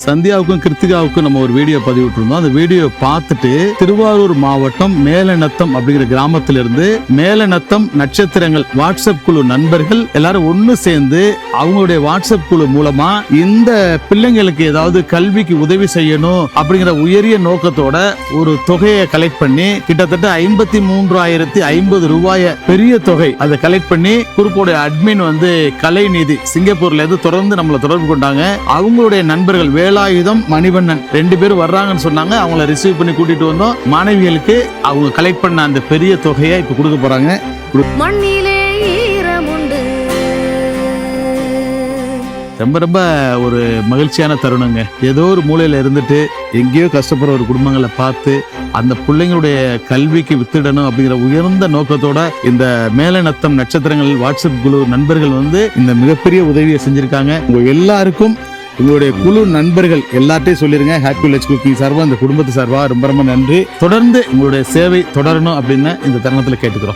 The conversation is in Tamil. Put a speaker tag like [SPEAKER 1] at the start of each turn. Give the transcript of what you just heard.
[SPEAKER 1] சந்தியாவுக்கும் கிருத்திகாவுக்கும் நம்ம ஒரு வீடியோ பதிவிட்டிருந்தோம். அந்த வீடியோ பார்த்துட்டு திருவாரூர் மாவட்டம் மேலநத்தம் அப்படிங்கிற கிராமத்திலிருந்து மேலநத்தம் நட்சத்திரங்கள் வாட்ஸ்அப் குழு நண்பர்கள் எல்லாரும் ஒண்ணு சேர்ந்து அவங்களுடைய வாட்ஸ்அப் குழு மூலமா இந்த பிள்ளைங்களுக்கு ஏதாவது கல்விக்கு உதவி செய்யணும் அப்படிங்கிற உயரிய நோக்கத்தோட ஒரு தொகையை கலெக்ட் பண்ணி கிட்டத்தட்ட 53,050 ரூபாய பெரிய தொகை அதை கலெக்ட் பண்ணி குரூப்போட அட்மின் கலைநீதி சிங்கப்பூர்ல இருந்து தொடர்ந்து நம்மளை தொடர்பு கொண்டாங்க. அவங்களுடைய நண்பர்கள் வேலாயுதம் மணிவண்ணன் 2 பேரும் வர்றாங்கன்னு சொன்னாங்க. அவங்கள ரிசீவ் பண்ணி கூட்டிட்டு வந்தோம். மாணவிகளுக்கு அவங்க கலெக்ட் பண்ண அந்த பெரிய தொகையை இப்ப கொடுக்க போறாங்க. ரொம்ப ரொம்ப ஒரு மகிழ்ச்சியான தருணங்க. ஏதோ ஒரு மூலையில இருந்துட்டு எங்கேயோ கஷ்டப்படுற ஒரு குடும்பங்களை பார்த்து அந்த பிள்ளைங்களுடைய கல்விக்கு வித்திடணும் அப்படிங்கிற உயர்ந்த நோக்கத்தோட இந்த மேலநத்தம் நட்சத்திரங்கள் வாட்ஸ்அப் குழு நண்பர்கள் இந்த மிகப்பெரிய உதவியை செஞ்சிருக்காங்க. உங்க எல்லாருக்கும் உங்களுடைய குழு நண்பர்கள் எல்லாத்தையும் சொல்லிருங்க. ஹாப்பி வில்லேஜ் குக்கிங் சார்பா இந்த குடும்பத்து சார்பா ரொம்ப ரொம்ப நன்றி. தொடர்ந்து உங்களுடைய சேவை தொடரணும் அப்படின்னு இந்த தருணத்துல கேட்டுக்கிறோம்.